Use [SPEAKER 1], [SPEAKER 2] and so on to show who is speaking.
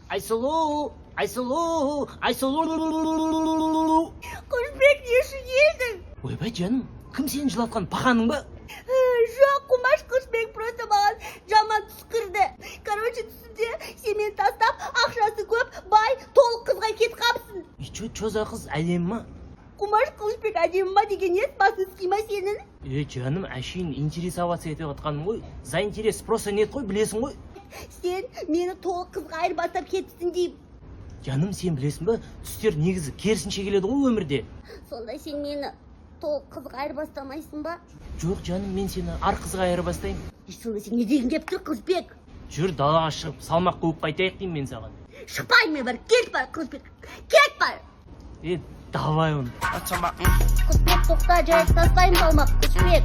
[SPEAKER 1] Айсұлу, Айсұлу, Айсұлу.
[SPEAKER 2] Қылышбек, неші елдің?
[SPEAKER 1] Ойбай жаным, кім сені жылатқан, пақаның ба?
[SPEAKER 2] Жоқ, Құмаш, Қылышбек просто маған жаман түс кірді. Короче, түсінде сен мені тастап, ақшасы көп, бай, толық қызға кетіп қапсың.
[SPEAKER 1] Чо за қыз әлем ма?
[SPEAKER 2] Құмаш, Қылышбек әдемі ма деген ес, басын ски ма сенің?
[SPEAKER 1] Жаным, әшейін интересоваться етіп отқаным ғой. За интерес просто нет қой, білесің ғой.
[SPEAKER 2] Сен мені толық қызға айырбастап кетіпсің деймін.
[SPEAKER 1] Жаным, сен білесің ба, түстер негізі керісінше келеді ғой өмірде.
[SPEAKER 2] Сонда сен мені толық қызға айырбастамайсың ба?
[SPEAKER 1] Жоқ жаным, мен сені ар қызға айырбастайын.
[SPEAKER 2] Сонда сен не деген деп тұр, Қылышбек?
[SPEAKER 1] Жүр, далаға шығып салмақ қуып қайтайық деймін мен саған.
[SPEAKER 2] Шықпаймын мен бар, кет бар, Қылышбек, кет бар.
[SPEAKER 1] Давай оны.
[SPEAKER 2] Қылышбек, тоқта, жайып тастаймын салмақ, Қылышбек.